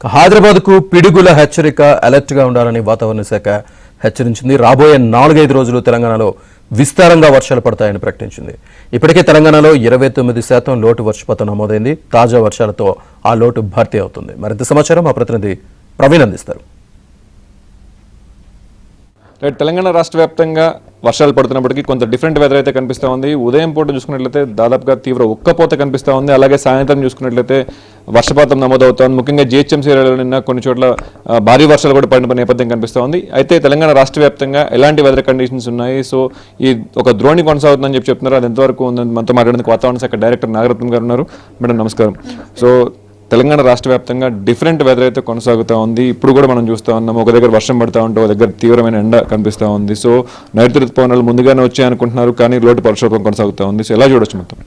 హైదరాబాద్కు పిడుగుల హెచ్చరిక అలర్ట్గా ఉండాలని వాతావరణ శాఖ హెచ్చరించింది. రాబోయే 4-5 రోజులు తెలంగాణలో విస్తారంగా వర్షాలు పడతాయని ప్రకటించింది. ఇప్పటికే తెలంగాణలో 29% లోటు వర్షపాతం నమోదైంది. తాజా వర్షాలతో ఆ లోటు భర్తీ అవుతుంది. మరింత సమాచారం మా ప్రతినిధి ప్రవీణ్ అందిస్తారు. తెలంగాణ రాష్ట్ర వ్యాప్తంగా వర్షాలు పడుతున్నప్పటికీ కొంత డిఫరెంట్ వెదర్ అయితే కనిపిస్తూ ఉంది. ఉదయం పూట చూసుకున్నట్లయితే దాదాపుగా తీవ్ర ఉక్కపోత కనిపిస్తూ ఉంది. అలాగే సాయంత్రం చూసుకున్నట్లయితే వర్షపాతం నమోదవుతోంది. ముఖ్యంగా జిహెచ్ఎంసీ ఏరియాలో నిన్న కొన్ని చోట్ల భారీ వర్షాలు కూడా పడిన నేపథ్యం కనిపిస్తూ ఉంది. అయితే తెలంగాణ రాష్ట్ర వ్యాప్తంగా ఎలాంటి వెదర్ కండిషన్స్ ఉన్నాయి, సో ఈ ఒక ద్రోణి కొనసాగుతుందని చెప్తున్నారు. అది ఎంతవరకు ఉందని మనతో మాట్లాడేందుకు వాతావరణ శాఖ డైరెక్టర్ నాగరత్నం గారు ఉన్నారు. మేడం నమస్కారం. సో తెలంగాణ రాష్ట్ర వ్యాప్తంగా డిఫరెంట్ వెదర్ అయితే కొనసాగుతూ ఉంది. ఇప్పుడు కూడా మనం చూస్తూ ఉన్నాం, ఒక దగ్గర వర్షం పడుతూ ఉంటే ఒక దగ్గర తీవ్రమైన ఎండ కనిపిస్తూ ఉంది. సో నైరుతి ఋతుపవనాలు ముందుగానే వచ్చాయనుకుంటున్నారు, కానీ లోటు వర్షపాతం కొనసాగుతూ ఉంది. సో ఎలా చూడొచ్చు మొత్తం?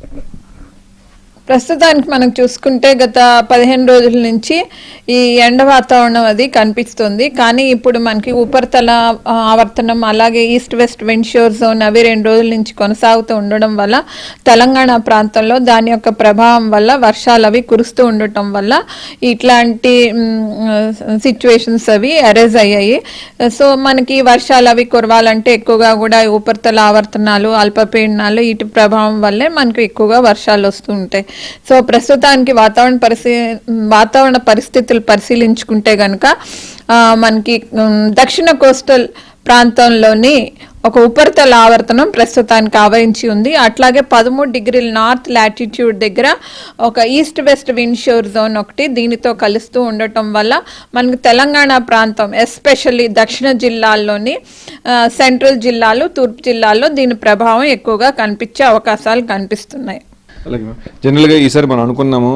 ప్రస్తుతానికి మనం చూసుకుంటే గత 15 రోజుల నుంచి ఈ ఎండ వాతావరణం అది కనిపిస్తుంది. కానీ ఇప్పుడు మనకి ఉపరితల ఆవర్తనం అలాగే ఈస్ట్ వెస్ట్ విండ్ షోర్ జోన్ అవి 2 రోజుల నుంచి కొనసాగుతూ ఉండడం వల్ల తెలంగాణ ప్రాంతంలో దాని యొక్క ప్రభావం వల్ల వర్షాలు అవి కురుస్తూ ఉండటం వల్ల ఇట్లాంటి సిచ్యువేషన్స్ అవి అరైజ్ అయ్యాయి. సో మనకి వర్షాలు అవి కురవాలంటే ఎక్కువగా కూడా ఉపరితల ఆవర్తనాలు అల్పపీడనాలు వీటి ప్రభావం వల్లే మనకు ఎక్కువగా వర్షాలు వస్తూ ఉంటాయి. సో ప్రస్తుతానికి వాతావరణ పరిస్థితులు పరిశీలించుకుంటే కనుక మనకి దక్షిణ కోస్టల్ ప్రాంతంలోని ఒక ఉపరితల ఆవర్తనం ప్రస్తుతానికి ఆవరించి ఉంది. అట్లాగే 13 డిగ్రీల నార్త్ లాటిట్యూడ్ దగ్గర ఒక ఈస్ట్ వెస్ట్ విండ్ షోర్ జోన్ ఒకటి దీనితో కలుస్తూ ఉండటం వల్ల మనకి తెలంగాణ ప్రాంతం ఎస్పెషల్లీ దక్షిణ జిల్లాల్లోని సెంట్రల్ జిల్లాలు తూర్పు జిల్లాల్లో దీని ప్రభావం ఎక్కువగా కనిపించే అవకాశాలు కనిపిస్తున్నాయి. అలాగే జనరల్గా ఈసారి మనం అనుకున్నాము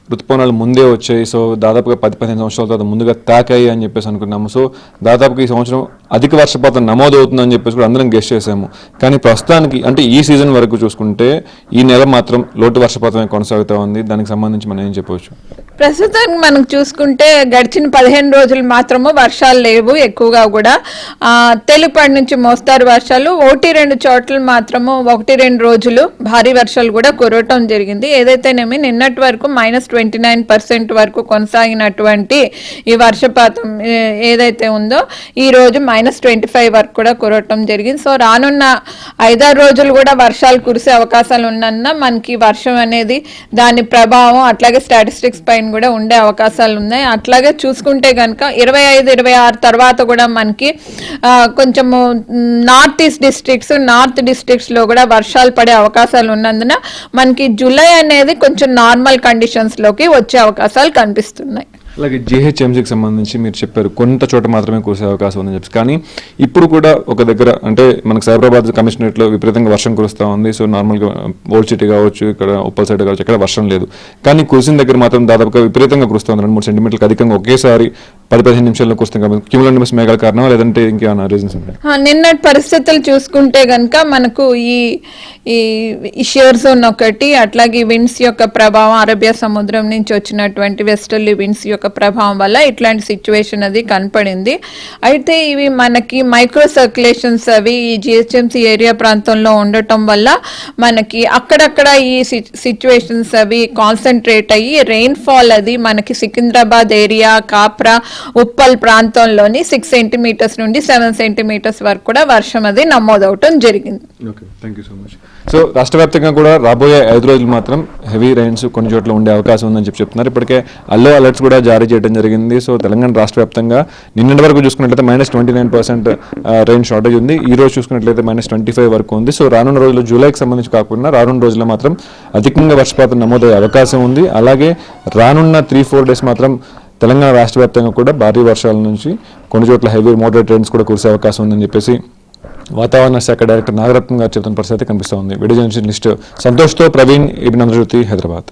ఋతుపవనాలు ముందే వచ్చాయి, సో దాదాపుగా 10-15 సంవత్సరాల తర్వాత ముందుగా తాకాయి అని చెప్పేసి అనుకున్నాము. సో దాదాపుగా ఈ సంవత్సరం అధిక వర్షపాతం నమోదవుతుందని చెప్పేసి కూడా అందరం గెస్ చేసాము. కానీ ప్రస్తుతానికి అంటే ఈ సీజన్ వరకు చూసుకుంటే ఈ నెల మాత్రం లోటు వర్షపాతమే కొనసాగుతూ ఉంది. దానికి సంబంధించి మనం ఏం చెప్పవచ్చు? ప్రస్తుతానికి మనం చూసుకుంటే గడిచిన 15 రోజులు మాత్రము వర్షాలు లేవు. ఎక్కువగా కూడా తేలిపాటి నుంచి మోస్తారు వర్షాలు 1-2 చోట్ల మాత్రము 1-2 రోజులు భారీ వర్షాలు కూడా కురవటం జరిగింది. ఏదైతేనేమి నిన్నటి వరకు -29% వరకు కొనసాగినటువంటి ఈ వర్షపాతం ఏదైతే ఉందో ఈ రోజు -25 వరకు కూడా కురవటం జరిగింది. సో రానున్న 5-6 రోజులు కూడా వర్షాలు కురిసే అవకాశాలు ఉన్నందున మనకి వర్షం అనేది దాని ప్రభావం అట్లాగే స్టాటిస్టిక్స్ పైన కూడా ఉండే అవకాశాలు ఉన్నాయి. అట్లాగే చూసుకుంటే కనుక 25-26 తర్వాత కూడా మనకి కొంచెము నార్త్ డిస్ట్రిక్ట్స్ లో కూడా వర్షాలు పడే అవకాశాలు ఉన్నందున మనకి జూలై అనేది కొంచెం నార్మల్ కండిషన్స్ లోకి వచ్చే అవకాశాలు కనిపిస్తున్నాయి. అలాగే జిహెచ్ఎంసీకి సంబంధించి మీరు చెప్పారు కొంత చోట మాత్రమే కురిసే అవకాశం ఉందని చెప్పి, కానీ ఇప్పుడు కూడా ఒక దగ్గర అంటే మనకు సైబరాబాద్ కమిషనరేట్లో విపరీతంగా వర్షం కురుస్తూ ఉంది. సో నార్మల్గా ఓల్డ్ సిటీ కావచ్చు, ఇక్కడ ఉప్పల్ సైడ్ కావచ్చు, ఎక్కడ వర్షం లేదు. కానీ కురిసిన దగ్గర మాత్రం దాదాపుగా విపరీతంగా కురుస్తుంది. 2-3 సెంటీమీటర్లకు అధికంగా ఒకేసారి 10-15 నిమిషాల్లో కురుస్తుంది. కాబట్టి క్యూములోనింబస్ మేఘాల కారణం లేదంటే ఇంకేమైనా రీజన్స్ ఉంటాయి? నిన్నటి పరిస్థితులు చూసుకుంటే కనుక మనకు ఈ షోర్ జోన్ ఒకటి, అట్లాగే విండ్స్ యొక్క ప్రభావం అరేబియా సముద్రం నుంచి వచ్చినటువంటి వెస్టర్లీ విండ్స్ యొక్క ప్రభావం వల్ల ఇట్లాంటి సిచ్యువేషన్ అది కనపడింది. అయితే ఇవి మనకి మైక్రో సర్క్యులేషన్స్ అవి ఈ జిహెచ్ఎంసీ ఏరియా ప్రాంతంలో ఉండటం వల్ల మనకి అక్కడక్కడ ఈ సిచ్యువేషన్స్ అవి కాన్సన్ట్రేట్ అయ్యి రెయిన్ ఫాల్ అది మనకి సికింద్రాబాద్ ఏరియా, కాప్రా, ఉప్పల్ ప్రాంతంలోని 6 సెంటీమీటర్స్ నుండి 7 సెంటీమీటర్స్ వరకు కూడా వర్షం అది నమోదవటం జరిగింది. సో రాష్ట్ర వ్యాప్తంగా కూడా రాబోయే 5 రోజులు మాత్రం హెవీ రైన్స్ కొన్ని చోట్ల ఉండే అవకాశం ఉందని చెప్తున్నారు. ఇప్పటికే అల్లో అలర్ట్స్ కూడా జారీ చేయడం జరిగింది. సో తెలంగాణ రాష్ట్ర వ్యాప్తంగా నిన్నటి వరకు చూసుకున్నట్లయితే -29% రెయిన్ షార్టేజ్ ఉంది. ఈ రోజు చూసుకున్నట్లయితే -25 వరకు ఉంది. సో రానున్న రోజుల్లో జూలైకి సంబంధించి కాకుండా రానున్న రోజుల్లో మాత్రం అధికంగా వర్షపాతం నమోదయ్యే అవకాశం ఉంది. అలాగే రానున్న 3-4 డేస్ మాత్రం తెలంగాణ రాష్ట్ర వ్యాప్తంగా కూడా భారీ వర్షాల నుంచి కొన్ని చోట్ల హెవీ మోడరేట్ రెయిన్స్ కూడా కురిసే అవకాశం ఉందని చెప్పేసి వాతావరణ శాఖ డైరెక్టర్ నాగరత్నం గారు చెప్తున్న పరిస్థితి కనిపిస్తూ ఉంది. వీడియో జర్నలిస్ట్ సంతోష్తో ప్రవీణ్, ABN ఆంధ్రజ్యోతి, హైదరాబాద్.